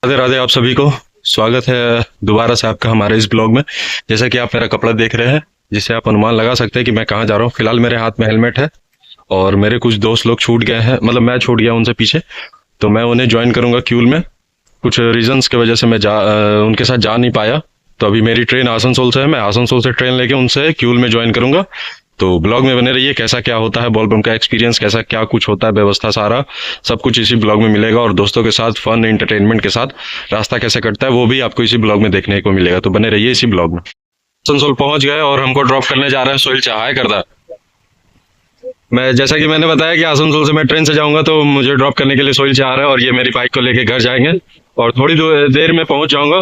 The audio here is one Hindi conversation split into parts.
राधे राधे आप सभी को। स्वागत है दोबारा से आपका हमारे इस ब्लॉग में। जैसा कि आप मेरा कपड़ा देख रहे हैं, जिससे आप अनुमान लगा सकते हैं कि मैं कहाँ जा रहा हूँ। फिलहाल मेरे हाथ में हेलमेट है और मेरे कुछ दोस्त लोग छूट गए हैं, मतलब मैं छूट गया उनसे पीछे, तो मैं उन्हें ज्वाइन करूंगा क्यूल में। कुछ रीजंस की वजह से मैं उनके साथ जा नहीं पाया, तो अभी मेरी ट्रेन आसनसोल से है। मैं आसनसोल से ट्रेन लेके उनसे क्यूल में ज्वाइन करूंगा। तो ब्लॉग में बने रहिए। कैसा क्या होता है बोलबम का एक्सपीरियंस, कैसा क्या कुछ होता है, व्यवस्था, सारा सब कुछ इसी ब्लॉग में मिलेगा। और दोस्तों के साथ फन एंटरटेनमेंट के साथ रास्ता कैसे कटता है वो भी आपको इसी ब्लॉग में देखने को मिलेगा। तो बने रहिए इसी ब्लॉग में। आसनसोल पहुंच गए और हमको ड्रॉप करने जा रहे हैं सोहेल चाह। हाय करदा। मैं जैसा कि मैंने बताया कि आसनसोल से मैं ट्रेन से जाऊंगा, तो मुझे ड्रॉप करने के लिए सोहेल चाह रहा है और ये मेरी बाइक को लेके घर जाएंगे और थोड़ी देर में पहुंच जाऊंगा।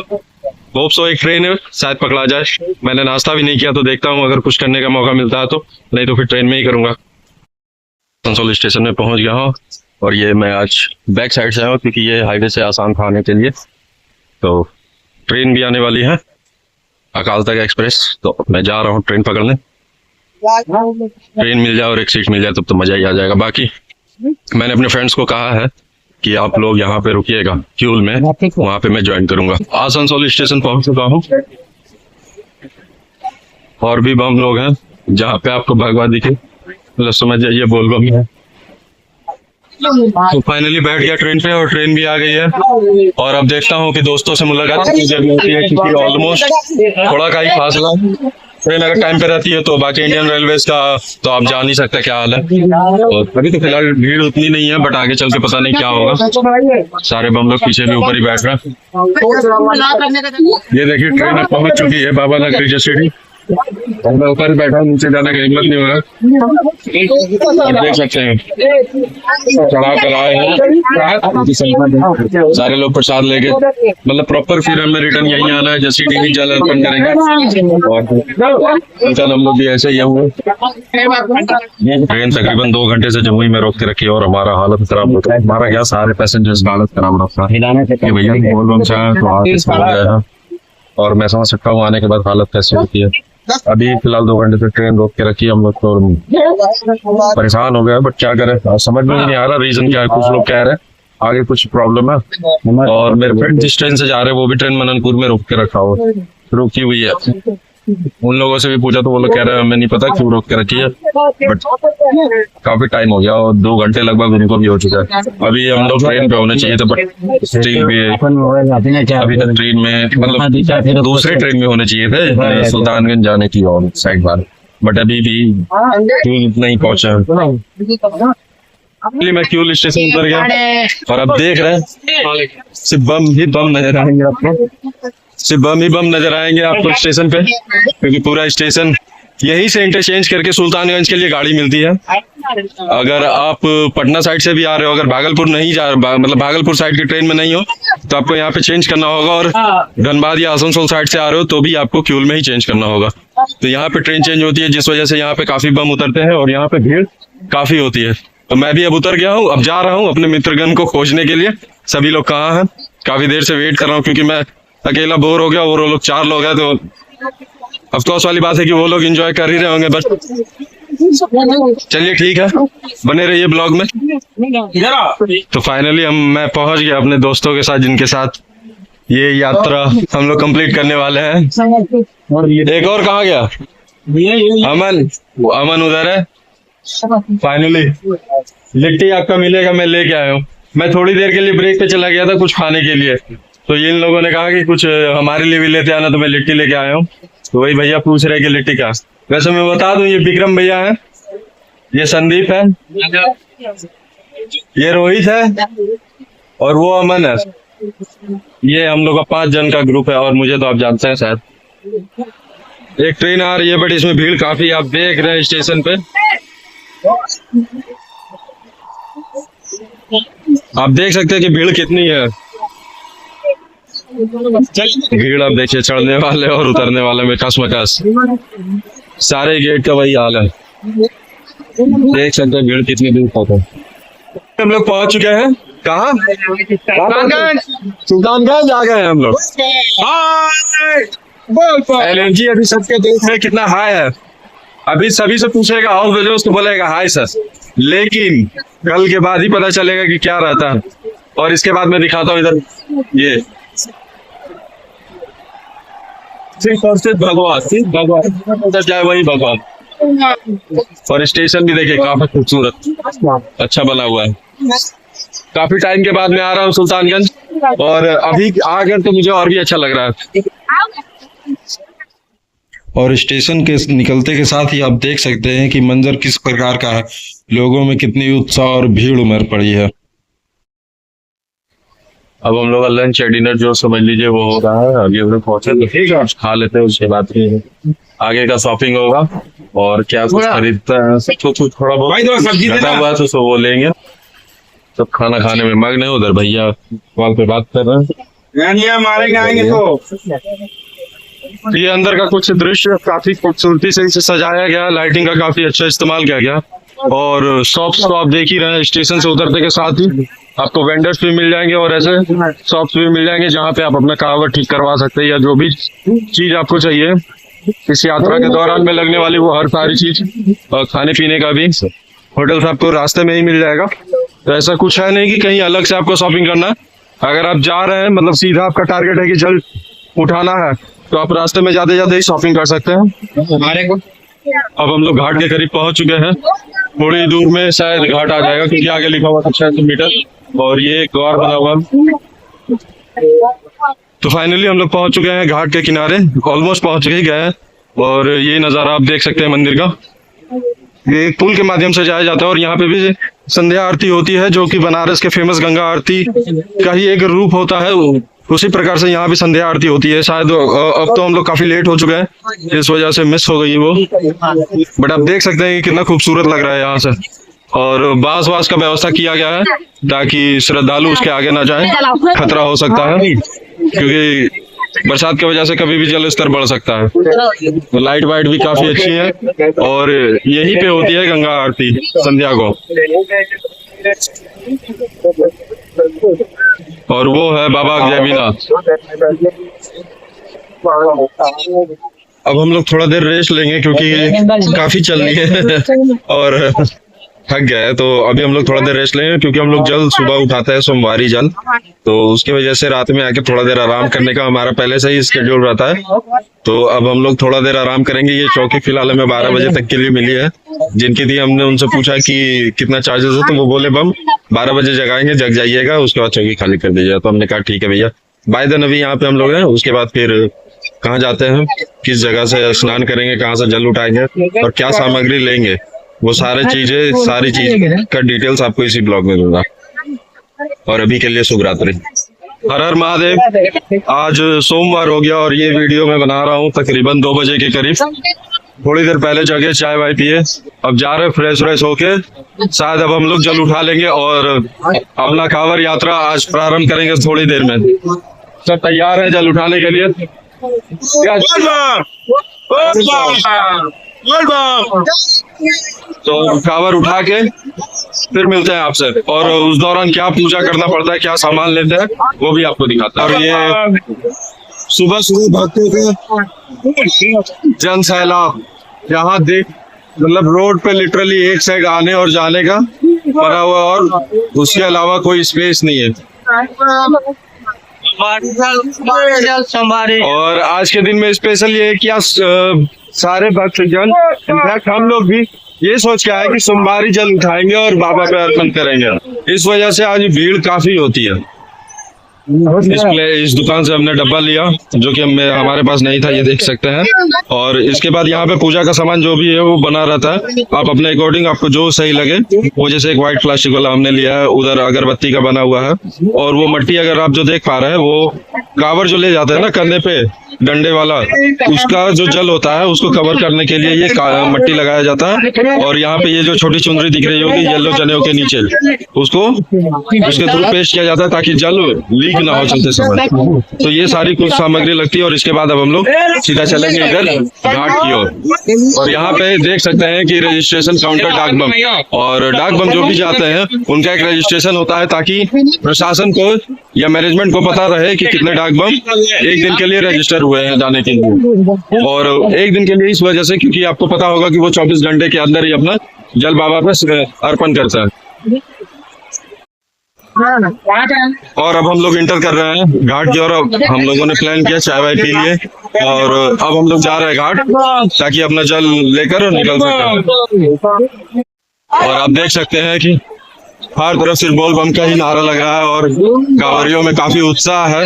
होप सो एक ट्रेन है, शायद पकड़ा जाए। मैंने नाश्ता भी नहीं किया, तो देखता हूँ अगर कुछ करने का मौका मिलता है तो, नहीं तो फिर ट्रेन में ही करूंगा। आसनसोल स्टेशन में पहुंच गया हूँ और ये मैं आज बैक साइड से आया हूँ क्योंकि ये हाईवे से आसान था आने के लिए। तो ट्रेन भी आने वाली है, अकाल तक एक्सप्रेस, तो मैं जा रहा हूँ ट्रेन पकड़ने। ट्रेन मिल जाए और एक सीट मिल जाए तब तो मजा ही आ जाएगा। बाकी मैंने अपने फ्रेंड्स को कहा है कि आप लोग यहाँ पे रुकिएगा क्यूल में, वहां पे मैं ज्वाइन करूंगा। आसनसोल स्टेशन पहुंच चुका हूँ और भी बम लोग हैं, जहाँ पे आपको भगवा दिखे मतलब समझ जाइए बोलबम है। तो फाइनली बैठ गया ट्रेन पे और ट्रेन भी आ गई है। और अब देखता हूँ कि दोस्तों से मुलाकात होती है क्योंकि ऑलमोस्ट थोड़ा का ही फासला। ट्रेन अगर टाइम पे रहती है तो बाकी इंडियन रेलवेज का तो आप जान नहीं सकते क्या हाल है। और अभी तो फिलहाल भीड़ उतनी नहीं है, बट आगे चल के पता नहीं क्या होगा। सारे बम लोग पीछे भी ऊपर ही बैठ रहे हैं। ये देखिए ट्रेन पहुंच चुकी है बाबा नगरी जसीडीह। मैं ऊपर बैठा, नीचे जाने का हिम्मत नहीं हो रहा। और देख सकते हैं चढ़ा कर आए हैं सारे लोग प्रसाद लेके, मतलब प्रॉपर। फिर हमें रिटर्न यहीं आना है, जसीडीह ही जल अर्पण करेंगे और हम लोग भी ऐसे ही होंगे। ट्रेन तकरीबन 2 घंटे से जमुई में रोक के रखी और हमारा हालत खराब होता है। हमारा क्या, सारे पैसेंजर्स का हालत खराब रखा है कि भैया बोलबम से आए तो हालत, और मैं समझ सकता हूँ आने के बाद हालत कैसी होती है। अभी फिलहाल 2 घंटे से ट्रेन रोक के रखी, हम लोग तो परेशान हो गए, बट क्या करें समझ में नहीं आ रहा रीजन क्या है। कुछ लोग कह रहे हैं आगे कुछ प्रॉब्लम है, और मेरे फ्रेंड जिस ट्रेन से जा रहे हैं वो भी ट्रेन मननपुर में रोक के रखा हो, रुकी हुई है। उन लोगों से भी पूछा तो वो लोग कह रहे हैं हमें नहीं पता क्यों रोक के रखी है, बट काफी टाइम हो गया और 2 घंटे लगभग उनको भी हो चुका है। अभी हम लोग ट्रेन पे होने चाहिए थे, बट स्टिल भी अभी तक ट्रेन में, मतलब दूसरे ट्रेन में होने चाहिए थे सुल्तानगंज जाने की और साइड बार, बट अभी भी नहीं पहुंचा। मैं क्यूल स्टेशन उतर गया और अब देख रहे हैं सिर्फ बम ही बम नजर आएंगे आपको, सिर्फ बम ही बम नजर आएंगे आपको स्टेशन पे, क्योंकि पूरा स्टेशन यहीं से इंटरचेंज करके सुल्तानगंज के लिए गाड़ी मिलती है। अगर आप पटना साइड से भी आ रहे हो, अगर भागलपुर नहीं मतलब भागलपुर साइड की ट्रेन में नहीं हो तो आपको यहाँ पे चेंज करना होगा, और धनबाद या आसनसोल साइड से आ रहे हो तो भी आपको क्यूल में ही चेंज करना होगा। तो यहाँ पे ट्रेन चेंज होती है, जिस वजह से यहाँ पे काफी बम उतरते हैं और यहाँ पे भीड़ काफी होती है। तो मैं भी अब उतर गया हूँ, अब जा रहा हूँ अपने मित्रगण को खोजने के लिए। सभी लोग कहाँ हैं, काफी देर से वेट कर रहा हूँ क्योंकि मैं अकेला बोर हो गया, और वो लोग 4 लोग हैं, तो अफसोस वाली बात है कि वो लोग एंजॉय कर ही रहे होंगे। बस चलिए ठीक है, बने रहिए ब्लॉग में। तो फाइनली मैं पहुंच गया अपने दोस्तों के साथ, जिनके साथ ये यात्रा हम लोग कंप्लीट करने वाले हैं। एक और कहाँ गया? अमन उधर है। फाइनली लिट्टी आपका मिलेगा, मैं लेके आया हूँ। मैं थोड़ी देर के लिए ब्रेक पे चला गया था कुछ खाने के लिए, तो इन लोगों ने कहा कि कुछ हमारे लिए भी लेते आना, तो मैं लिट्टी लेके आया हूँ। तो वही भैया पूछ रहे कि लिट्टी का। वैसे मैं बता दूं, ये विक्रम भैया है, ये संदीप है, ये रोहित है और वो अमन है। ये हम लोग का 5 जन का ग्रुप है, और मुझे तो आप जानते हैं शायद। एक ट्रेन आ रही है बट इसमें भीड़ काफी, आप देख रहे हैं स्टेशन पे। आप देख सकते हैं कि भीड़ कितनी है। भीड़ आप देखिए, चढ़ने वाले और उतरने वाले में कसमकस, सारे गेट का वही हाल है। देख सकते हैं भीड़ कितनी दूर तक है। हम लोग पहुंच चुके हैं कहाँ? सुल्तानगंज आ गए हैं हम लोग। एलएनजी अभी सबके देख रहे कितना हाई है। अभी सभी से पूछेगा हाउ द तो बोलेगा हाई सर, लेकिन कल के बाद ही पता चलेगा कि क्या रहता है। और इसके बाद मैं दिखाता हूँ इधर ये भगवान उधर जाए वही भगवान। और स्टेशन भी देखिए काफी खूबसूरत अच्छा बना हुआ है। काफी टाइम के बाद मैं आ रहा हूँ सुल्तानगंज, और अभी आ गए तो मुझे और भी अच्छा लग रहा है। और स्टेशन के निकलते के साथ ही आप देख सकते हैं कि मंजर किस प्रकार का है, लोगों में कितनी उत्साह और भीड़ उमड़ पड़ी है। अब हम लोग का लंच या डिनर जो समझ लीजिए वो हो रहा है। अभी हम लोग पहुंचे तो ठीक है, खा लेते हैं, उसके बाद फिर आगे का शॉपिंग होगा और क्या कुछ खरीदता है तो कुछ थोड़ा बहुत घटा हुआ है तो सो वो लेंगे। सब खाना खाने में मग्न है। उधर भैया कॉल पे बात कर रहे हैं। हमारे आएंगे तो ये अंदर का कुछ दृश्य काफी खूबसूरती से इसे सजाया गया, लाइटिंग का काफी अच्छा इस्तेमाल किया गया। और शॉप्स तो आप देख ही रहे हैं, स्टेशन से उतरते के साथ ही आपको वेंडर्स भी मिल जाएंगे और ऐसे शॉप्स भी मिल जाएंगे जहाँ पे आप अपना कहावत ठीक करवा सकते हैं, या जो भी चीज आपको चाहिए इस यात्रा के दौरान में लगने वाली वो हर सारी चीज, और खाने पीने का भी होटल आपको रास्ते में ही मिल जाएगा। तो ऐसा कुछ है नहीं कि कहीं अलग से आपको शॉपिंग करना है। अगर आप जा रहे हैं, मतलब सीधा आपका टारगेट है कि जल उठाना है, तो आप रास्ते में जाते जाते ही शॉपिंग कर सकते हैं। हमारे को अब हम लोग घाट के करीब पहुंच चुके हैं। थोड़ी दूर में शायद घाट आ जाएगा क्योंकि आगे लिखा हुआ 600 मीटर, और ये एक द्वार बना हुआ। तो फाइनली हम लोग पहुंच चुके हैं घाट के किनारे, ऑलमोस्ट पहुंच ही गए हैं। और ये नज़ारा आप देख सकते हैं मंदिर का। ये एक पुल के माध्यम से जाया जाता है और यहाँ पे भी संध्या आरती होती है, जो कि बनारस के फेमस गंगा आरती का ही एक रूप होता है। उसी प्रकार से यहाँ भी संध्या आरती होती है। शायद अब तो हम लोग काफी लेट हो चुके हैं, इस वजह से मिस हो गई वो, बट आप देख सकते हैं कि कितना खूबसूरत लग रहा है यहाँ से। और बांस वास का व्यवस्था किया गया है ताकि श्रद्धालु उसके आगे ना जाए, खतरा हो सकता है क्योंकि बरसात की वजह से कभी भी जल स्तर बढ़ सकता है। तो लाइट वाइट भी काफी अच्छी है, और यहीं पे होती है गंगा आरती संध्या को। और वो है बाबा जयवीनाथ। अब हम लोग थोड़ा देर रेस्ट लेंगे क्योंकि काफी चल रही है और थक गया है। तो अभी हम लोग थोड़ा देर रेस्ट लेंगे क्योंकि हम लोग जल सुबह उठाते हैं, सोमवारी जल, तो उसकी वजह से रात में आके थोड़ा देर आराम करने का हमारा पहले से ही स्केड्यूल रहता है। तो अब हम लोग थोड़ा देर आराम करेंगे। ये चौकी फिलहाल हमें 12 बजे तक के लिए मिली है, जिनकी थी हमने उनसे पूछा कि कितना चार्जेस है, तो वो बोले बम 12 बजे जगाएंगे, जग जाइएगा, उसके बाद चौकी खाली कर दीजिएगा। तो हमने कहा ठीक है भैया। बाय द अभी यहाँ पे हम लोग हैं, उसके बाद फिर कहाँ जाते हैं, किस जगह से स्नान करेंगे, कहाँ से जल उठाएंगे और क्या सामग्री लेंगे, वो सारी चीज का डिटेल्स आपको इसी ब्लॉग में दूंगा। और अभी के लिए शुभ रात्रि। हर हर महादेव। आज सोमवार हो गया और ये वीडियो मैं बना रहा हूँ तकरीबन 2 बजे के करीब। थोड़ी देर पहले जगह चाय वाय पिए, अब जा रहे फ्रेश व्रेश होके, शायद अब हम लोग जल उठा लेंगे और अपना कांवड़ यात्रा आज प्रारंभ करेंगे थोड़ी देर में। सब तैयार है जल उठाने के लिए। तो कांवड़ उठा के फिर मिलते हैं आपसे, और उस दौरान क्या पूजा करना पड़ता है, क्या सामान लेते हैं, वो भी आपको दिखाता है। और ये सुबह सुबह भक्तों के जन सैलाब, यहाँ देख मतलब रोड पे लिटरली एक साइड आने और जाने का बना हुआ, और उसके अलावा कोई स्पेस नहीं है। और आज के दिन में स्पेशल ये है कि सारे भक्तजन, इनफैक्ट हम लोग भी ये सोच के आए कि सोमवारी जल उठाएंगे और बाबा पे अर्पण करेंगे। इस वजह से आज भीड़ काफी होती है। इस दुकान से हमने डब्बा लिया जो कि हमारे पास नहीं था, ये देख सकते हैं। और इसके बाद यहाँ पे पूजा का सामान जो भी है वो बना रहता है, आप अपने अकॉर्डिंग आपको जो सही लगे वो, जैसे एक व्हाइट प्लास्टिक वाला हमने लिया है, उधर अगरबत्ती का बना हुआ है। और वो मट्टी अगर आप जो देख पा रहे हैं, वो कांवड़ जो ले जाते हैं ना कंधे पे डंडे वाला, उसका जो जल होता है उसको कवर करने के लिए ये मट्टी लगाया जाता है। और यहाँ पे ये जो छोटी चुनरी दिख रही होगी येलो जनेऊ के नीचे, उसको उसके थ्रू पेस्ट किया जाता है ताकि जल लीक ना हो चलते समय। तो ये सारी कुछ सामग्री लगती है। और इसके बाद अब हम लोग सीधा चलेंगे इधर घाट की ओर। और यहाँ पे देख सकते हैं कि रजिस्ट्रेशन काउंटर डाक बम, और डाक बम जो भी जाते हैं उनका एक रजिस्ट्रेशन होता है ताकि प्रशासन को या मैनेजमेंट को पता रहे कि कितने डाक बम एक दिन के लिए रजिस्टर हुए हैं जाने के लिए। और एक दिन के लिए इस वजह से क्योंकि आपको पता होगा कि वो 24 घंटे के अंदर ही अपना जल बाबा पे अर्पण करता है। और अब हम लोग इंटर कर रहे हैं घाट की ओर। अब हम लोगों ने प्लान किया चाय वाय पी लिए और अब हम लोग जा रहे हैं घाट ताकि अपना जल लेकर निकल सके। और आप देख सकते हैं कि हर तरफ सिर्फ बोल बम का ही नारा लग रहा है और कांवरियों में काफी उत्साह है।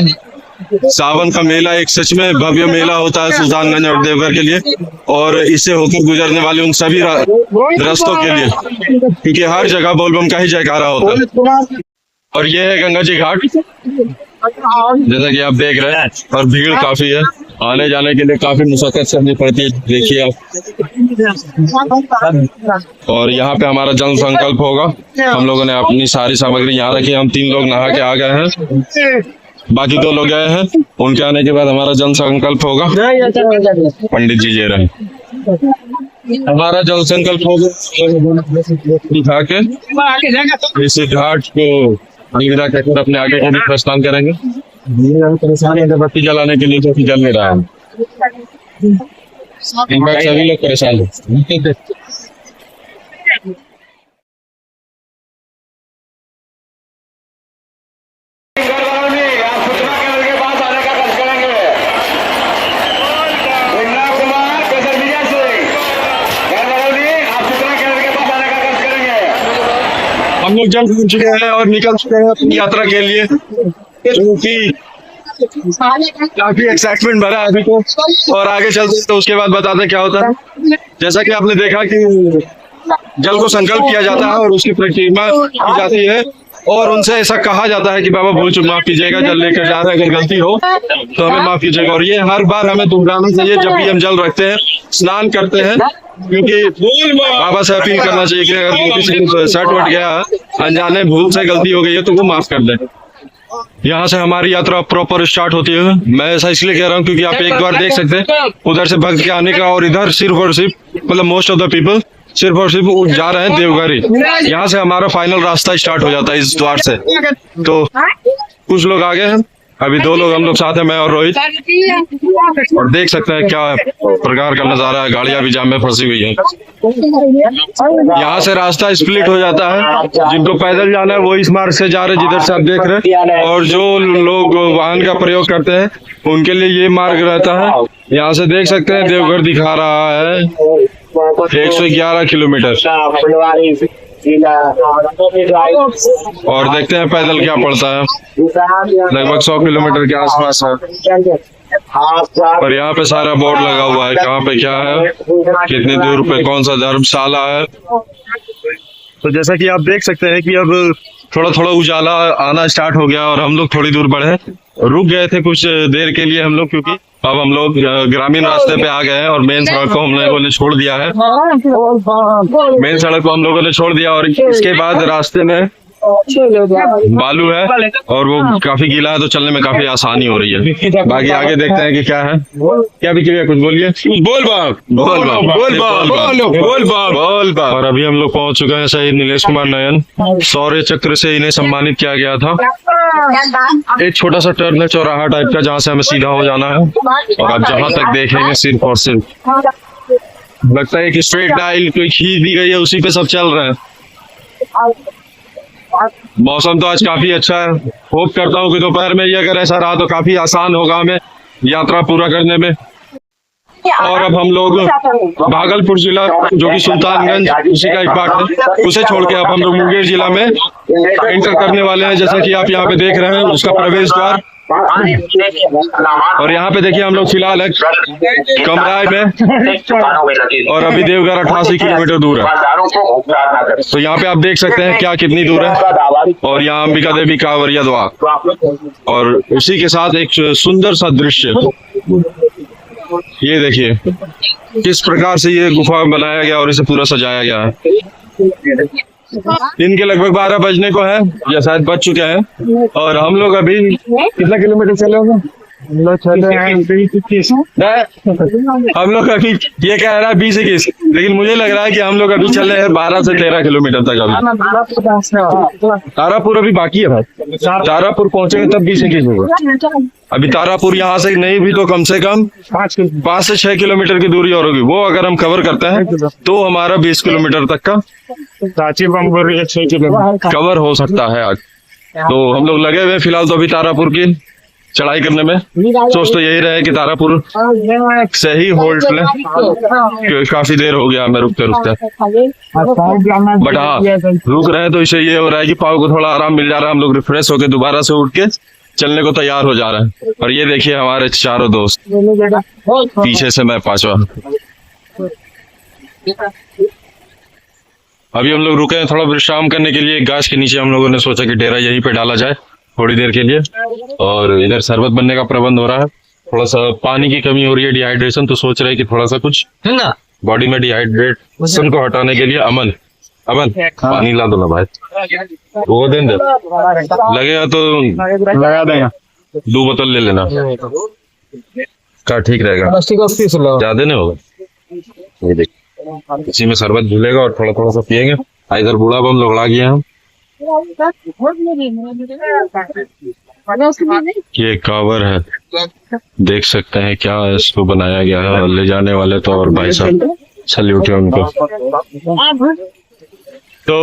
सावन का मेला एक सच में भव्य मेला होता है सुल्तानगंज और देवघर के लिए और इससे होकर गुजरने वाले उन सभी रास्तों के लिए, क्योंकि हर जगह बोल बम का ही जयकारा होता है। और ये है गंगा जी घाट, जैसा कि आप देख रहे हैं, और भीड़ काफी है। आने जाने के लिए काफी मुशक्कत करनी पड़ती है, देखिए आप। और यहाँ पे हमारा जल संकल्प होगा। हम लोगों ने अपनी सारी सामग्री यहाँ रखी। हम 3 लोग नहा के आ गए हैं, बाकी 2 लोग गए हैं। उनके आने के बाद हमारा जल संकल्प होगा। पंडित जी जे रहे, हमारा जल संकल्प होगा दिखा के इस घाट को अलविदा कहकर अपने आगे को भी प्रस्थान करेंगे। परेशानी अगरबत्ती जलाने के लिए जो कि जल नहीं रहा है, इनफैक्ट सभी लोग परेशान हैं। हम लोग जल्द पहुंच चुके हैं और निकल चुके हैं अपनी यात्रा के लिए, क्योंकि काफी एक्साइटमेंट भरा है अभी तो। और आगे चलते हैं तो उसके बाद बताते हैं क्या होता है। जैसा कि आपने देखा कि जल को संकल्प किया जाता है और उसकी प्रतिमा की जाती है और उनसे ऐसा कहा जाता है कि बाबा भूल चूक माफ कीजिएगा, जल लेकर जा रहे हैं, अगर गलती हो तो हमें माफ कीजिएगा। और ये हर बार हमें दोहराना चाहिए जब भी हम जल रखते हैं, स्नान करते हैं, क्योंकि बाबा से अपील करना चाहिए कि अगर किसी को शर्ट वट गया, अनजाने भूल से गलती हो गई है तो वो माफ कर दें। यहाँ से हमारी यात्रा प्रॉपर स्टार्ट होती है। मैं ऐसा इसलिए कह रहा हूँ क्योंकि आप एक बार देख सकते हैं उधर से भक्त के आने का, और इधर सिर्फ और सिर्फ मतलब मोस्ट ऑफ द पीपल सिर्फ और सिर्फ जा रहे हैं देवघर ही। यहाँ से हमारा फाइनल रास्ता स्टार्ट हो जाता है इस द्वार से। तो कुछ लोग आगे हैं, अभी 2 लोग हम लोग साथ हैं, मैं और रोहित। और देख सकते हैं क्या प्रकार का नजारा है, गाड़ियां भी जाम में फंसी हुई है। यहाँ से रास्ता स्प्लिट हो जाता है, जिनको पैदल जाना है वो इस मार्ग से जा रहे हैं जिधर से आप देख रहे हैं, और जो लोग वाहन का प्रयोग करते हैं उनके लिए ये मार्ग रहता है। यहाँ से देख सकते हैं देवघर दिखा रहा है 111 किलोमीटर। और देखते हैं पैदल क्या पड़ता है, लगभग 100 किलोमीटर के आसपास है। और यहाँ पे सारा बोर्ड लगा हुआ है, कहाँ पे क्या है, कितनी दूर पे कौन सा धर्मशाला है। तो जैसा कि आप देख सकते हैं कि अब थोड़ा थोड़ा उजाला आना स्टार्ट हो गया और हम लोग थोड़ी दूर बढ़े, रुक गए थे कुछ देर के लिए हम लोग, क्योंकि अब हम लोग ग्रामीण रास्ते पे आ गए हैं और मेन सड़क को हम लोगों ने छोड़ दिया है। मेन सड़क को हम लोगों ने छोड़ दिया और इसके बाद रास्ते में बालू है और वो काफी गीला है, तो चलने में काफी आसानी हो रही है। बाकी आगे देखते हैं कि क्या है। क्या बिक्री, कुछ बोलिए। बोल बाप बोल बाप बोल बाप बोल बाप बोल बाप। और अभी हम लोग पहुंच चुके हैं शहीद नीलेश कुमार नयन, शौर्य चक्र से इन्हें सम्मानित किया गया था। एक छोटा सा टर्न है चौराहा टाइप का, जहाँ से हमें सीधा हो जाना है। और आप जहाँ तक देखेंगे सिर्फ और सिर्फ लगता है कि स्ट्रेट डायल कोई खींच दी गई है, उसी पे सब चल रहे हैं। मौसम तो आज काफी अच्छा है। होप करता हूँ कि दोपहर में ये अगर ऐसा रहा तो काफी आसान होगा हमें यात्रा पूरा करने में। और अब हम लोग भागलपुर जिला जो कि सुल्तानगंज उसी का एक पार्ट है, उसे छोड़ के अब हम लोग मुंगेर जिला में एंटर करने वाले हैं। जैसा कि आप यहाँ पे देख रहे हैं उसका प्रवेश द्वार। और यहाँ पे देखिए हम लोग फिलहाल है कमराय में, और अभी देवघर 88 किलोमीटर दूर है। तो यहाँ पे आप देख सकते हैं क्या कितनी दूर है। और यहाँ अंबिका देवी कांवरिया द्वार, और उसी के साथ एक सुंदर सा दृश्य, ये देखिए किस प्रकार से ये गुफा बनाया गया और इसे पूरा सजाया गया है। दिन के लगभग 12 बजने को है या शायद बज चुके हैं। और हम लोग अभी कितना किलोमीटर चले होंगे? हम लोग अभी ये कह रहा है 20-21, लेकिन मुझे लग रहा है कि हम लोग अभी चले हैं 12 से 13 किलोमीटर तक। अभी तारापुर अभी बाकी है भाई, तारापुर पहुंचेंगे तब 20-21 होगा। अभी तारापुर यहाँ से नहीं भी तो कम से कम 5 से 6 किलोमीटर की दूरी और होगी। वो अगर हम कवर करते हैं तो हमारा 20 किलोमीटर तक का कवर हो सकता है आज। तो हम लोग लगे हुए हैं फिलहाल तो अभी तारापुर की चढ़ाई करने में। सोच तो यही रहे कि तारापुर से ही होल्ड लें, क्योंकि काफी देर हो गया हमें रुकते रुकते। बट हाँ, रुक रहे हैं तो इसे ये हो रहा है कि पाँव को थोड़ा आराम मिल जा रहा है। हम लोग रिफ्रेश होकर दोबारा से उठ के चलने को तैयार हो जा रहे हैं। और ये देखिए हमारे चारों दोस्त, पीछे से मैं पांचवा। अभी हम लोग रुके हैं थोड़ा विश्राम करने के लिए। गाछ के नीचे हम लोगों ने सोचा कि डेरा यहीं पे डाला जाए थोड़ी देर के लिए। और इधर शरबत बनने का प्रबंध हो रहा है। थोड़ा सा पानी की कमी हो रही है, डिहाइड्रेशन, तो सोच रहे हैं कि थोड़ा सा कुछ है ना बॉडी में डिहाइड्रेशन को हटाने के लिए। अमन पानी ला दो ना भाई, वो दे दे, लगेगा तो लगा देगा। 2 बोतल ले लेना, क्या ठीक रहेगा, ज्यादा नहीं होगा। ये देख, इसी में शरबत घुलेगा और थोड़ा थोड़ा सा पियेंगे। इधर बूढ़ा बम लोग ला गया हम। ये कावर है, देख सकते हैं क्या इसको बनाया गया है। और ले जाने वाले तो और भाई साहब सैल्यूट है उनको। तो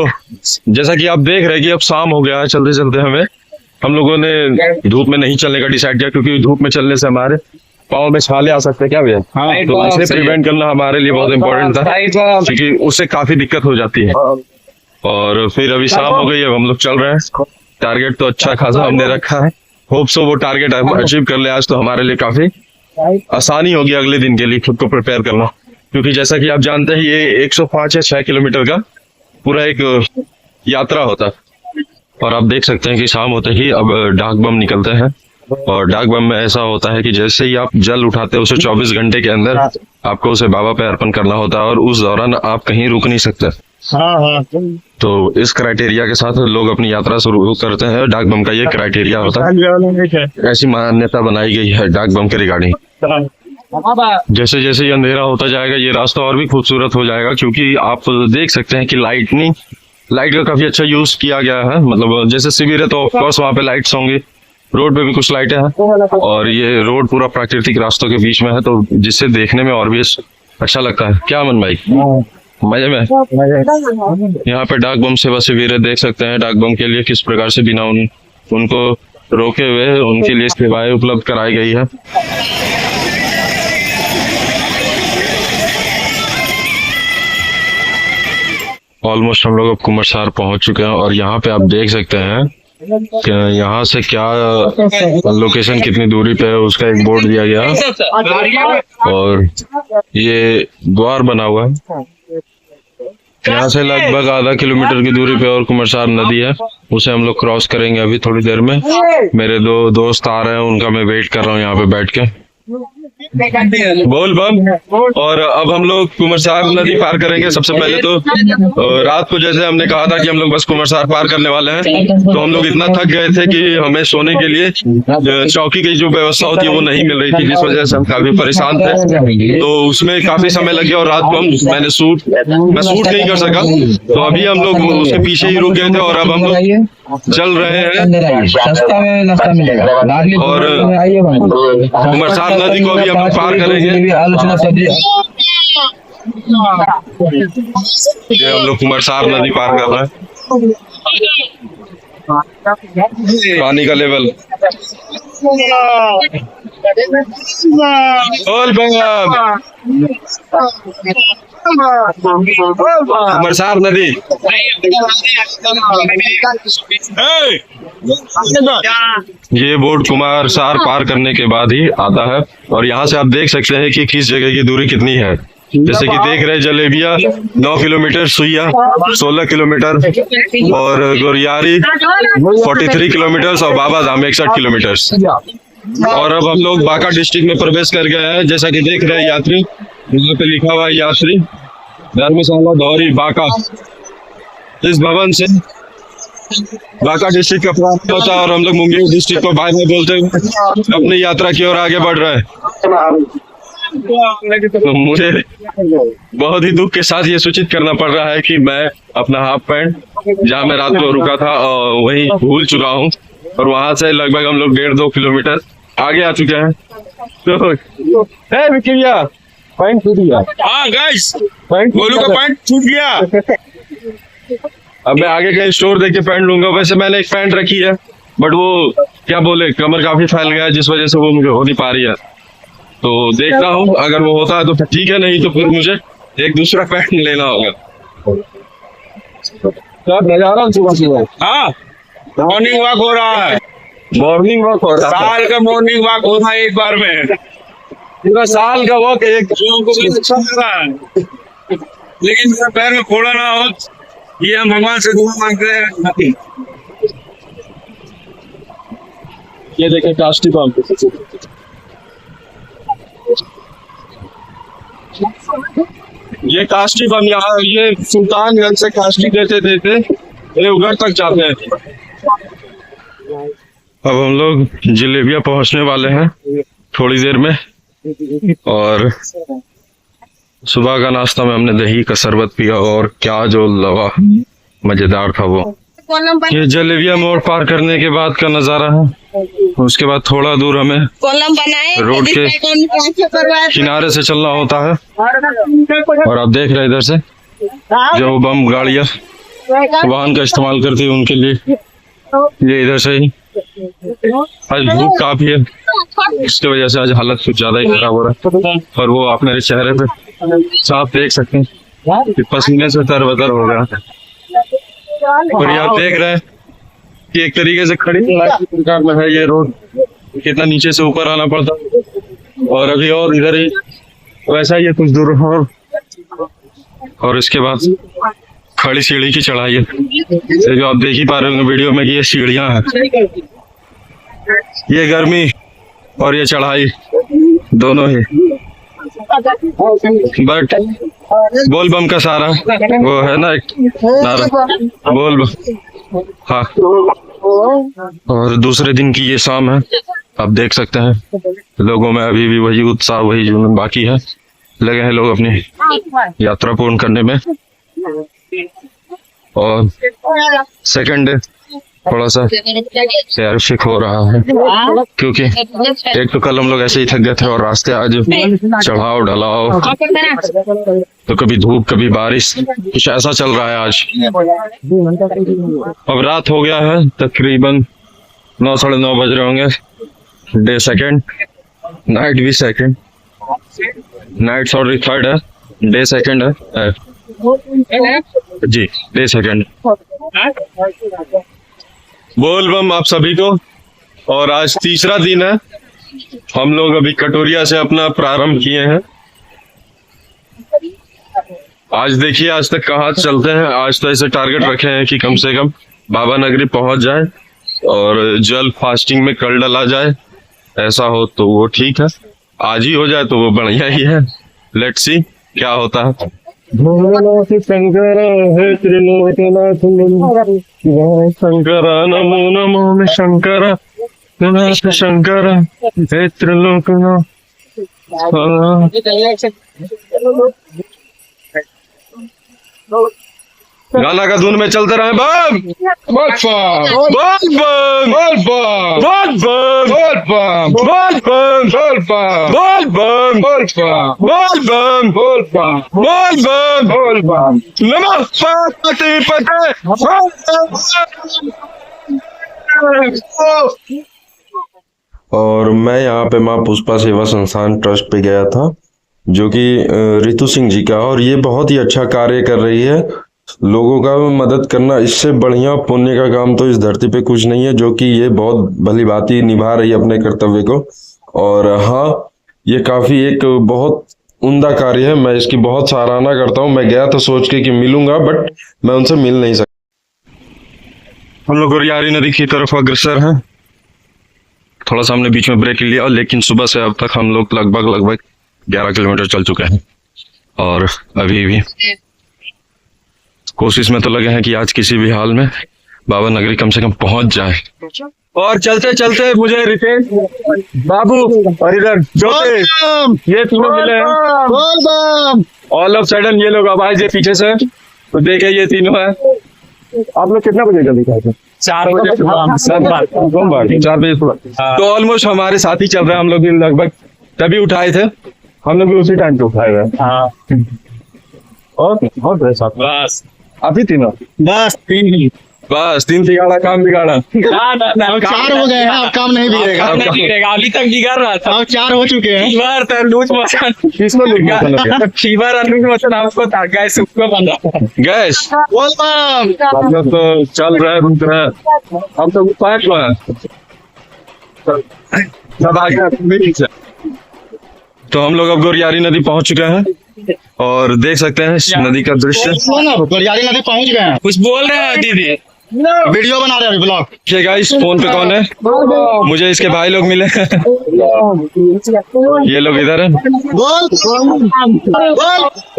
जैसा कि आप देख रहे हैं कि अब शाम हो गया है, चलते चलते हम लोगों ने धूप में नहीं चलने का डिसाइड किया, क्योंकि धूप में चलने से हमारे पाँव में छाले आ सकते हैं। क्या भैया? हाँ, तो इसे प्रिवेंट करना हमारे लिए बहुत इंपॉर्टेंट था, क्योंकि उससे काफी दिक्कत हो जाती है। और फिर अभी शाम हो गई है, हम लोग चल रहे हैं। टारगेट तो अच्छा खासा हमने रखा है, होप सो वो टारगेट अचीव कर ले आज। तो हमारे लिए काफी आसानी होगी अगले दिन के लिए खुद को प्रिपेयर करना, क्योंकि जैसा कि आप जानते हैं ये 105 या 6 किलोमीटर का पूरा एक यात्रा होता है। और आप देख सकते हैं कि शाम होते ही अब डाक बम निकलते हैं। और डाक बम में ऐसा होता है कि जैसे ही आप जल उठाते हैं उसे 24 घंटे के अंदर आपको उसे बाबा पे अर्पण करना होता है, और उस दौरान आप कहीं रुक नहीं सकते। तो इस क्राइटेरिया के साथ लोग अपनी यात्रा शुरू करते हैं। डाक बम का ये क्राइटेरिया होता है, ऐसी मान्यता बनाई गई है डाक बम के रिगार्डिंग। जैसे जैसे ये अंधेरा होता जाएगा ये रास्ता और भी खूबसूरत हो जाएगा, क्योंकि आप देख सकते हैं कि लाइट का काफी अच्छा यूज किया गया है। मतलब जैसे शिविर है तो ऑफकोर्स वहाँ पे लाइट्स होंगी, रोड पे भी कुछ लाइटें हैं। और ये रोड पूरा प्राकृतिक रास्तों के बीच में है, तो जिससे देखने में और भी अच्छा लगता है। क्या अमन भाई, मजे में? यहाँ पे डाक बम सेवा शिविर है, देख सकते हैं डाक बम के लिए किस प्रकार से बिना उनको रोके हुए उनके लिए सेवाएं उपलब्ध कराई गई है। ऑलमोस्ट हम लोग अब कुमरसार पहुंच चुके हैं। और यहाँ पे आप देख सकते हैं कि यहाँ से क्या लोकेशन कितनी दूरी पे है उसका एक बोर्ड दिया गया। और ये द्वार बना हुआ है, यहाँ से लगभग आधा किलोमीटर की दूरी पे और कुमरसार नदी है, उसे हम लोग क्रॉस करेंगे अभी थोड़ी देर में। मेरे 2 दोस्त आ रहे हैं, उनका मैं वेट कर रहा हूँ यहाँ पे बैठ के। बोल बम। और अब हम लोग कुमरसार नदी पार करेंगे। सबसे पहले तो रात को जैसे हमने कहा था कि हम लोग बस कुमरसार पार करने वाले हैं, तो हम लोग इतना थक गए थे कि हमें सोने के लिए चौकी की जो व्यवस्था होती है वो नहीं मिल रही थी, जिस वजह से हम काफी परेशान थे। तो उसमें काफी समय लग गया और रात को मैं शूट नहीं कर सका। तो अभी हम लोग उसके पीछे ही रुक गए थे और अब हम लोग चल रहे हैं। और कुमरसार नदी को अभी हम लोग पार करेंगे। ये हम लोग कुमरसार नदी पार कर रहे हैं। पानी का लेवल कुमरसार नदी। ये बोर्ड कुमरसार पार करने के बाद ही आता है। और यहाँ से आप देख सकते हैं कि किस जगह की दूरी कितनी है। जैसे कि देख रहे हैं जलेबिया 9 किलोमीटर, सुइया 16 किलोमीटर और गोरियारी 43 किलोमीटर और बाबा धाम 61 किलोमीटर। और अब हम लोग बांका डिस्ट्रिक्ट में प्रवेश कर गए हैं। जैसा कि देख रहे हैं यात्री, यहाँ पे लिखा हुआ है यात्री धर्मशाला धौरी बांका। इस भवन से बांका डिस्ट्रिक्ट का प्रारंभ होता है और हम लोग मुंगेर डिस्ट्रिक्ट को बाय बाय बोलते हुए अपनी यात्रा की ओर आगे बढ़ रहे हैं। तो मुझे बहुत ही दुख के साथ ये सूचित करना पड़ रहा है कि मैं अपना हाफ पैंट जहाँ मैं रात को रुका था वही भूल चुका हूँ। और वहां से लगभग हम लोग 1.5-2 किलोमीटर आगे आ चुके हैं। तो पैंट छूट गया। हाँ गाइस, गोलू का पैंट छूट गया। अब मैं आगे कहीं स्टोर देख के पैंट लूंगा। वैसे मैंने एक पैंट रखी है, बट वो क्या बोले, कमर काफी फैल गया है, जिस वजह से वो मुझे हो नहीं पा रही है। तो देख रहा हूँ, अगर वो होता है तो फिर ठीक है, नहीं तो फिर मुझे एक दूसरा पैंट लेना होगा। क्या नजारा सुबह सुबह। हाँ, मॉर्निंग वॉक हो रहा है। मॉर्निंग वॉक हो रहा है। साल का मॉर्निंग वॉक होता है एक बार में। पूरा साल का वॉक एक। अच्छा लग रहा है, लेकिन मेरा पैर में फोड़ा ना हो, ये हम भगवान से दुआ मांगते हैं। ये देखें काष्टी पंप। ये काष्टी पंप यहाँ, ये सुल्तानगंज से काष्टी देते देते ये उधर तक जाते हैं। अब हम लोग जलेबिया पहुंचने वाले हैं थोड़ी देर में। और सुबह का नाश्ता में हमने दही का शरबत पिया, और क्या जो लगा, मजेदार था वो। ये जलेबिया मोड़ पार करने के बाद का नजारा है। उसके बाद थोड़ा दूर हमें कॉलम बनाए, रोड के किनारे से चलना होता है। और आप देख रहे हैं इधर से जो बम गाड़ियां वाहन का इस्तेमाल करती है, उनके लिए ये इधर से ही। आज धूप काफी है, इसकी वजह से आज हालत कुछ ज्यादा ही खराब हो रहा है। और वो आप मेरे चेहरे पे साफ देख सकते हैं कि पसीने से तरबतर हो गया। और ये आप देख रहे हैं कि एक तरीके से खड़ी प्रकार में है ये रोड, कितना नीचे से ऊपर आना पड़ता। और अभी और इधर ही वैसा ही है कुछ दूर। और इसके बाद खड़ी सीढ़ी की चढ़ाई है, ये जो आप देख ही पा रहे होंगे वीडियो में कि ये सीढ़ियां हैं। ये गर्मी और ये चढ़ाई दोनों ही, बट बोल बम का सारा वो है ना एक नारा, बोल बम। हाँ, और दूसरे दिन की ये शाम है, आप देख सकते हैं लोगों में अभी भी वही उत्साह, वही जुनून बाकी है। लगे हैं लोग अपनी यात्रा पूर्ण करने में। और सेकंड डे थोड़ा सा तैयार हो रहा है, क्योंकि एक तो कल हम लोग ऐसे ही थक गए थे, और रास्ते आज चढ़ाव ढलाव, तो कभी धूप कभी बारिश, कुछ ऐसा चल रहा है आज। अब रात हो गया है, तकरीबन 9 साढ़े 9 बज रहे होंगे। डे सेकंड, नाइट भी सेकंड, नाइट सॉरी थर्ड है, डे सेकंड है जी, डे सेकंड। बोल बम आप सभी को। और आज तीसरा दिन है, हम लोग अभी कटोरिया से अपना प्रारंभ किए हैं। आज देखिए आज तक कहाँ चलते हैं। आज तो ऐसे टारगेट रखे हैं कि कम से कम बाबा नगरी पहुंच जाए और जल फास्टिंग में कल डला जाए। ऐसा हो तो वो ठीक है, आज ही हो जाए तो वो बढ़िया ही है। लेट्स सी क्या होता है। शंकर हे त्रिलोकनाथ शंकर नमो नमो शंकर शंकर हे त्रिलोकनाथ। गाना का धुन में चलते रहे। बम बोल बम बोल बम बोल बम बोल बम बोल बम बोल बम बोल बम बोल बम बोल बम बोल बम बोल बम नमः पार्वती पते। और मैं यहाँ पे माँ पुष्पा सेवा संस्थान ट्रस्ट पे गया था, जो कि रितु सिंह जी का, और ये बहुत ही अच्छा कार्य कर रही है। लोगों का मदद करना, इससे बढ़िया पुण्य का काम तो इस धरती पे कुछ नहीं है, जो कि ये बहुत भली भांति निभा रही है अपने कर्तव्य को। और हाँ, ये काफी एक बहुत उम्दा कार्य है, मैं इसकी बहुत सराहना करता हूँ। मैं गया तो सोच के कि मिलूंगा, बट मैं उनसे मिल नहीं सका। हम लोग गोरियारी नदी की तरफ अग्रसर हैं। थोड़ा सा हमने बीच में ब्रेक लिया, लेकिन सुबह से अब तक हम लोग लगभग 11 किलोमीटर चल चुके हैं, और अभी भी कोशिश में तो लगे हैं कि आज किसी भी हाल में बाबा नगरी कम से कम पहुंच जाए। और चलते चलते मुझे रितेश बाबू और इधर जोते, ये तीनों मिले हैं। ऑल ऑफ सडन ये लोग अब आए पीछे से, तो देखे ये तीनों है। आप लोग कितना बजे जल्दी खाते? 4 बजे सोमवार 4 बजे सुबह। तो ऑलमोस्ट हमारे साथ ही चल रहे हैं। हम लोग भी लगभग तभी उठाए थे, हम लोग भी उसी टाइम पे उठाए हुए। हाँ, और बस अभी तीनों बस 3 बस 3 बिगाड़ा काम बिगाड़ा। अब 4 हो गए हैं, अब काम नहीं बिगड़ेगा। अब काम- अभी तक बिगड़ रहा था, अब 4 हो चुके हैं। फीवर तो लूज मोशन, किसको लूज मोशन हो गया? फीवर और लूज मोशन हमको था, गैस उसको बन रहा था। गैस बोल बम। हम लोग तो चल रहे हैं, रुक रहे हैं, हम तो पार्क में हैं। सब आ गया। तो हम लोग अब गोरियारी नदी पहुंच चुके हैं और देख सकते हैं इस नदी का दृश्य। गोरियारी नदी पहुंच गए हैं। कुछ बोल रहे हैं दीदी, वीडियो बना रहे हैं ब्लॉग। ये गाइस फोन पे कौन है? मुझे इसके भाई लोग मिले हैं। ये लोग इधर हैं बोल बोल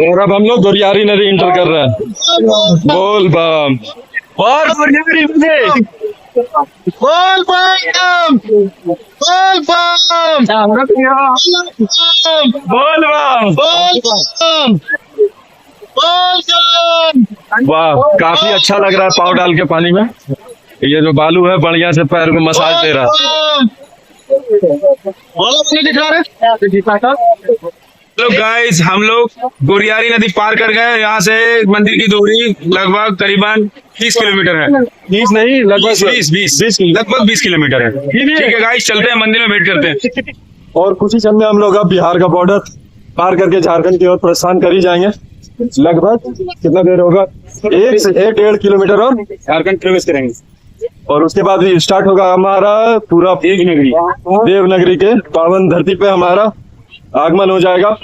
और अब हम लोग गोरियारी नदी इंटर कर रहे हैं। बोल बम। और गोरियारी नदी बोल बम बोल बम बोल बम। बोल बम बोल बम। वाह, काफी अच्छा लग रहा है पाँव डाल के पानी में। ये जो बालू है बढ़िया से पैर को मसाज दे रहा है। बोलो नहीं दिख रहा है। हेलो गाइस, हम लोग गोरियारी नदी पार कर गए। यहाँ से मंदिर की दूरी लगभग करीबन 30 किलोमीटर है। 20 नहीं, लगभग 20 लगभग 20 किलोमीटर है। ठीक है गाइस, चलते हैं मंदिर में वेट करते हैं। और कुछ ही समय में हम लोग अब बिहार का बॉर्डर पार करके झारखंड की ओर प्रस्थान कर ही जाएंगे। लगभग कितना देर होगा? 1 से 1.5 किलोमीटर और झारखंड प्रवेश करेंगे और उसके बाद भी स्टार्ट होगा हमारा पूरा देवनगरी। देवनगरी के पावन धरती पे हमारा आगमन हो जाएगा।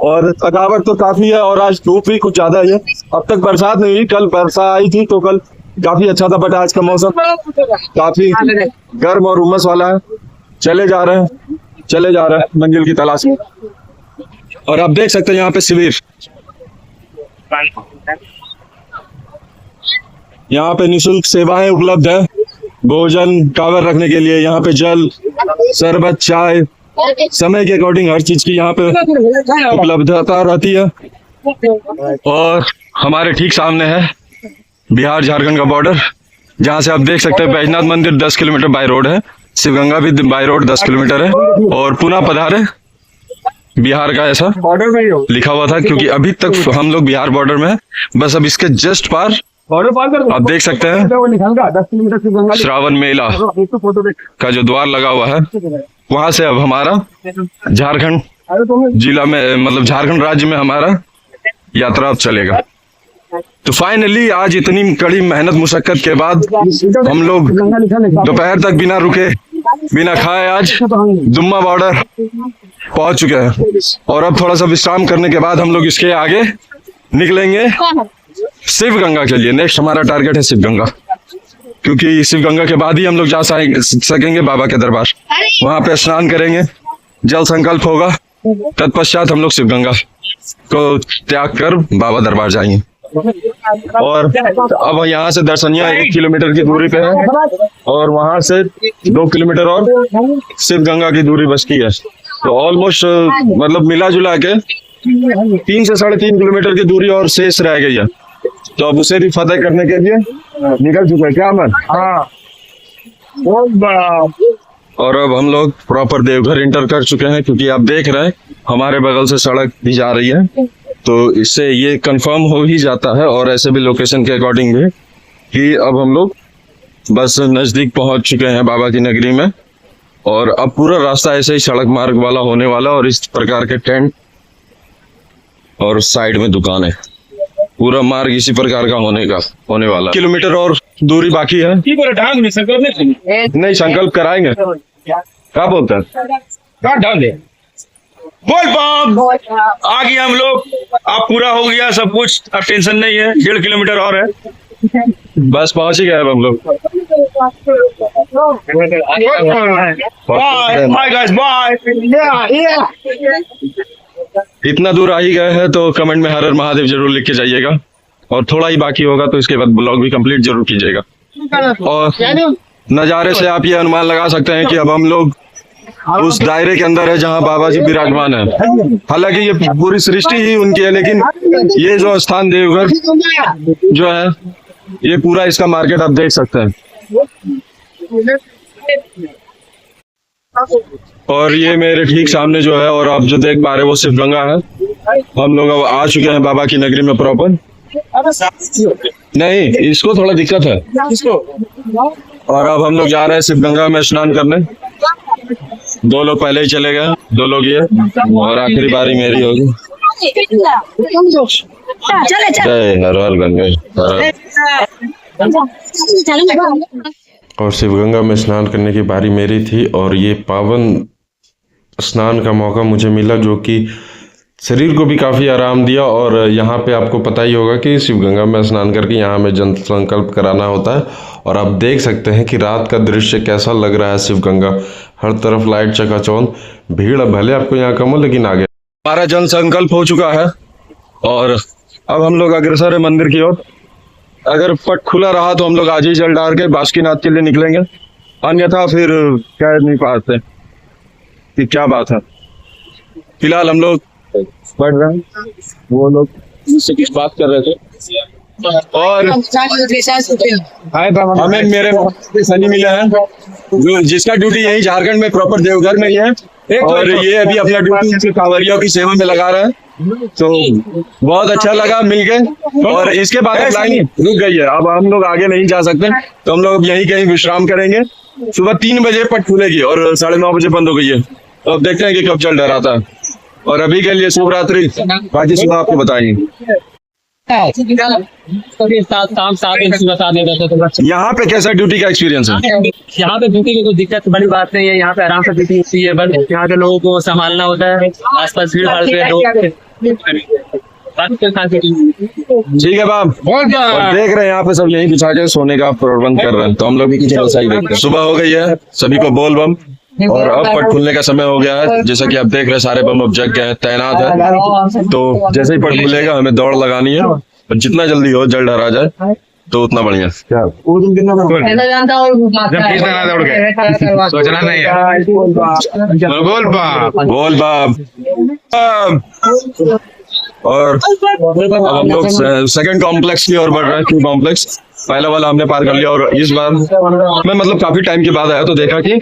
और थकावट तो काफी है और आज धूप भी कुछ ज्यादा है। अब तक बरसात नहीं हुई, कल वर्षा आई थी तो कल काफी अच्छा था, बट आज का मौसम काफी गर्म और उमस वाला है। चले जा रहे हैं मंजिल की तलाश में। और आप देख सकते हैं यहाँ पे शिविर, यहाँ पे निःशुल्क सेवाएं उपलब्ध है। भोजन कावर रखने के लिए यहाँ पे जल, शरबत, चाय, समय के अकॉर्डिंग हर चीज की यहाँ पे उपलब्धता रहती है। और हमारे ठीक सामने है बिहार झारखंड का बॉर्डर, जहाँ से आप देख सकते हैं बैजनाथ मंदिर 10 किलोमीटर बाय रोड है, शिवगंगा भी बाय रोड 10 किलोमीटर है। और पुनः पधारे बिहार का ऐसा बॉर्डर में ही हो, लिखा हुआ था, क्योंकि अभी तक हम लोग बिहार बॉर्डर में हैं। बस अब इसके जस्ट पार बॉर्डर पार कर आप देख सकते हैं वो निकल गया 10 किलोमीटर से गंगा। श्रावण मेला फोटो देख। का जो द्वार लगा हुआ है, वहां से अब हमारा झारखंड अरे तुम जिला में, मतलब झारखंड राज्य में हमारा यात्रा अब चलेगा। तो फाइनली आज इतनी कड़ी मेहनत मुशक्कत के बाद हम लोग दोपहर तक बिना रुके बिना खाए आज दुम्मा बॉर्डर पहुंच चुके हैं। और अब थोड़ा सा विश्राम करने के बाद हम लोग इसके आगे निकलेंगे शिव गंगा के लिए। नेक्स्ट हमारा टारगेट है शिव गंगा, क्योंकि शिव गंगा के बाद ही हम लोग जा सकेंगे बाबा के दरबार। वहां पे स्नान करेंगे, जल संकल्प होगा, तत्पश्चात हम लोग शिव गंगा को त्याग कर बाबा दरबार जाएंगे। और अब यहाँ से दर्शनिया 1 किलोमीटर की दूरी पे है और वहां से 2 किलोमीटर और शिव गंगा की दूरी बचती है। तो ऑलमोस्ट मतलब मिला जुला के 3 से 3.5 किलोमीटर की दूरी और शेष रह गई है। तो अब उसे भी फतेह करने के लिए निकल चुका है क्या अमन? हाँ बहुत बड़ा। और अब हम लोग प्रॉपर देवघर इंटर कर चुके हैं, क्योंकि आप देख रहे हैं हमारे बगल से सड़क भी जा रही है। तो इससे ये कंफर्म हो ही जाता है, और ऐसे भी लोकेशन के अकॉर्डिंग भी, कि अब हम लोग बस नजदीक पहुंच चुके हैं बाबा की नगरी में। और अब पूरा रास्ता ऐसे ही सड़क मार्ग वाला होने वाला, और इस प्रकार के टेंट और साइड में दुकान है। पूरा मार्ग इसी प्रकार का होने वाला। किलोमीटर और दूरी बाकी है। ठीक है, ढांग नहीं संकल्प नहीं, संकल्प कराएंगे। क्या बोलते हैं? ढांग दे। बोल बम। आ गए हम लोग, अब पूरा हो गया सब कुछ, अब टेंशन नहीं है। 1.5 किलोमीटर और है, बस पहुंच ही गए अब हम लोग। Bye bye guys, bye. इतना दूर आ ही गए हैं तो कमेंट में हर हर महादेव जरूर लिख के जाइएगा। और थोड़ा ही बाकी होगा तो इसके बाद ब्लॉग भी कंप्लीट जरूर कीजिएगा। और नज़ारे से आप ये अनुमान लगा सकते हैं कि अब हम लोग उस दायरे के अंदर है जहां बाबा जी विराजमान है। हालांकि ये पूरी सृष्टि ही उनकी है, लेकिन ये जो स्थान देवघर जो है, ये पूरा इसका मार्केट आप देख सकते हैं। और ये मेरे ठीक सामने जो है, और आप जो देख पा रहे हैं वो शिव गंगा है। हम लोग अब आ चुके हैं बाबा की नगरी में प्रॉपर। नहीं, इसको थोड़ा दिक्कत है। और अब हम लोग जा रहे हैं शिव गंगा में स्नान करने। 2 लोग पहले ही चले गए, 2 लोग ये, और आखिरी बारी मेरी होगी। जय हर हर गंगे हर। और शिव गंगा में स्नान करने की बारी मेरी थी, और ये पावन स्नान का मौका मुझे मिला, जो कि शरीर को भी काफ़ी आराम दिया। और यहाँ पे आपको पता ही होगा कि शिव गंगा में स्नान करके यहाँ हमें जन संकल्प कराना होता है। और आप देख सकते हैं कि रात का दृश्य कैसा लग रहा है। शिव गंगा, हर तरफ लाइट चकाचौंध, भीड़ भले आपको यहाँ कम हो, लेकिन आगे हमारा जन संकल्प हो चुका है। और अब हम लोग अग्रसर है मंदिर की ओर। अगर पट खुला रहा तो हम लोग आज ही जल डाल के बासुकीनाथ के लिए निकलेंगे, अन्यथा फिर कह नहीं पाते कि क्या बात है। फिलहाल हम लोग पढ़ रहे हैं, वो लोग मुझसे कुछ बात कर रहे थे। और हमें मेरे सनी मिले हैं, जो जिसका ड्यूटी यही झारखंड में प्रॉपर देवघर में ही है, और ये अभी अपना ड्यूटी कांवरियों की सेवा में लगा रहा है। तो बहुत अच्छा लगा मिलके। और इसके बाद अब लाइन रुक गई है, अब हम लोग आगे नहीं जा सकते, तो हम लोग यहीं कहीं विश्राम करेंगे। सुबह 3 बजे पट खुलेगी और 9:30 बजे बंद हो गई है। तो अब देखते हैं कि कब चल डराता है। और अभी के लिए शुभ रात्रि, बाकी सुबह आपको बताएंगे। यहाँ पे कैसा ड्यूटी का एक्सपीरियंस है? यहाँ पे ड्यूटी की कोई दिक्कत बड़ी बात नहीं है। यहाँ पे आराम से ड्यूटी होती है, बस यहाँ के लोगों को संभालना होता है। आसपास भीड़ भाड़ से लोग ठीक है बाप। और देख रहे हैं यहाँ पे सब यही बिछा के सोने का प्रबंध कर रहे हैं, तो हम लोग भी कुछ ऐसा ही देखते हैं। सुबह हो गई है, सभी को बोल बम, और अब पट खुलने का समय हो गया है। जैसा कि आप देख रहे हैं सारे बम अब जग गए हैं, तैनात है। तो जैसे ही पट खुलेगा हमें दौड़ लगानी है, और जितना जल्दी हो जल डरा जाए तो उतना बढ़िया। सोचना नहीं है। बोल बाप। और अब हम लोग सेकंड कॉम्प्लेक्स की ओर बढ़ रहे हैं, क्यू कॉम्प्लेक्स। पहला वाला हमने पार कर लिया, और इस बार मैं मतलब काफी टाइम के बाद आया तो देखा कि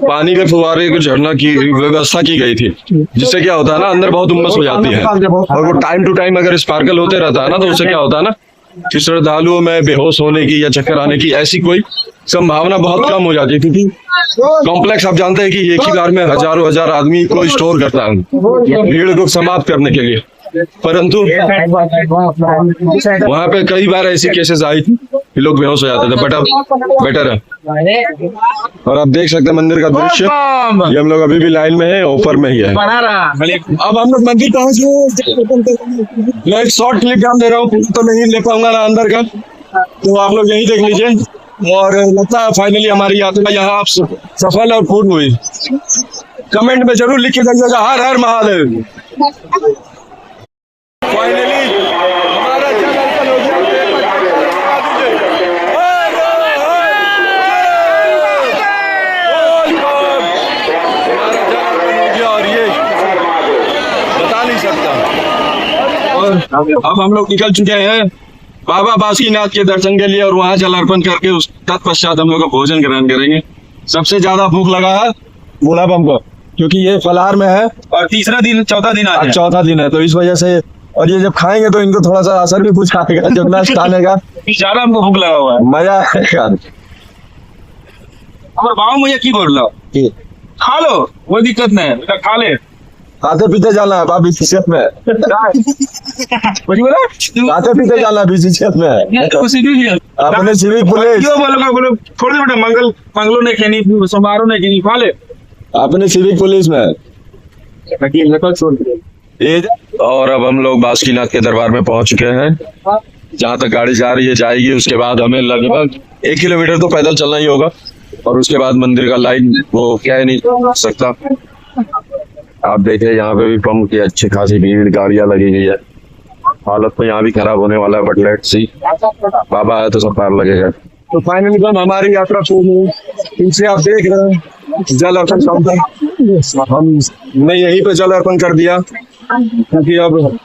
पानी के फुवारे को झरना की व्यवस्था की गई थी, जिससे क्या होता है ना, अंदर बहुत उमस हो जाती है। और वो टाइम टू टाइम अगर स्पार्कल होते रहता है ना, तो उससे क्या होता है ना कि श्रद्धालुओं में बेहोश होने की या चक्कर आने की ऐसी कोई संभावना बहुत कम हो जाती है। क्योंकि कॉम्प्लेक्स आप जानते हैं कि एक ही बार में हजारों हजार आदमी को स्टोर करता है भीड़ को समाप्त करने के लिए। परंतु वहां पे कई बार ऐसी केसेस आई थी कि लोग बेहोश हो जाते थे, बट अब बेटर है। और आप देख सकते हैं मंदिर का दृश्य। ये हम लोग अभी भी लाइन में है, ऑफर में ही है। अब हम लोग मंदिर पहुंच गए। मैं एक शॉर्ट क्लिप दे रहा हूँ, तो नहीं ले पाऊंगा ना अंदर का, तो आप लोग यही देख लीजिए। और लगता है फाइनली हमारी यात्रा यहाँ आप सफल और पूर्ण हुई। कमेंट में जरूर लिख के जाइएगा, हर हर महादेव। फाइनली हमारा जल अर्पण हो गया, और ये बता नहीं सकता। और अब हम लोग निकल चुके हैं बाबा बासुकीनाथ के दर्शन के लिए, और वहां जल अर्पण करके उस तत्पश्चात हम लोग का भोजन ग्रहण करेंगे। सबसे ज्यादा भूख लगा है भोला बम को, क्योंकि ये फलाहार में है और चौथा दिन है, तो इस वजह से। और ये जब खाएंगे तो इनको थोड़ा सा असर भी कुछ खाएगा, जब नाश्ता खाने का ज्यादा हमको भूख लगा हुआ है, मजा आएगा। और बाबू मुझे की बोल रहा खा लो, कोई दिक्कत नहीं है, बेटा खा ले। खाते पीते जाना है बाबी शिक्षक में, खाते पीते जाना है शिक्षक में। अपने सिविक पुलिस बोलो थोड़े बेटा मंगलों ने खेनी, सोमवारों ने खेनी, खा ले अपने सिविक पुलिस में। और अब हम लोग बासुकीनाथ के दरबार में पहुंच चुके हैं। जहां तक गाड़ी जा रही है जाएगी, उसके बाद हमें लगभग 1 किलोमीटर तो पैदल चलना ही होगा, और उसके बाद मंदिर का लाइन वो क्या ही नहीं सकता। आप देखें यहाँ पे भी पंप की अच्छी खासी भीड़, गाड़ियां लगी गई है। हालत तो यहाँ भी खराब होने वाला है, बट लेट्स सी, बाबा आए तो सब पार लगेगा। तो फाइनली हमारी यात्रा पूर्ण हुई। पीछे आप देख रहे हैं जल अर्पण काउंटर, हमने यहीं पे जल अर्पण कर दिया, क्योंकि अब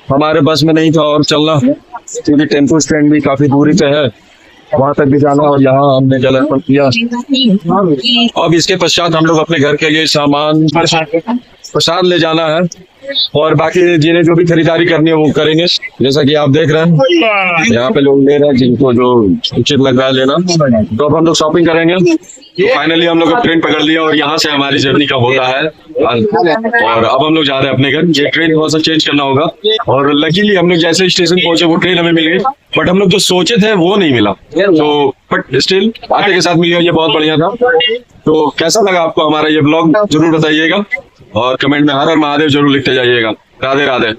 हमारे बस में नहीं था और चलना, क्योंकि टेम्पो स्टैंड भी काफी दूरी पे है, वहां तक भी जाना, और यहाँ हमने जल अर्पण किया। अब इसके पश्चात हम लोग अपने घर के लिए सामान प्रसाद ले जाना है, और बाकी जिन्हें जो भी खरीदारी करनी है वो करेंगे। जैसा कि आप देख रहे हैं यहाँ पे लोग ले रहे हैं जिनको जो उचित लग रहा है लेना, तो अब हम लोग शॉपिंग करेंगे। तो फाइनली हम लोग ट्रेन पकड़ लिया और यहाँ से हमारी जर्नी का होता है, और अब हम लोग जा रहे हैं अपने घर। ये ट्रेन थोड़ा सा चेंज करना होगा, और लकीली हम लोग जैसे स्टेशन पहुंचे वो ट्रेन हमें मिल गई, बट हम लोग जो सोचे थे वो नहीं मिला। तो बट स्टिल आते के साथ मिल गया, ये बहुत बढ़िया था। तो कैसा लगा आपको हमारा ये ब्लॉग जरूर बताइएगा, और कमेंट में हर हर महादेव जरूर लिखते जाइएगा। राधे राधे।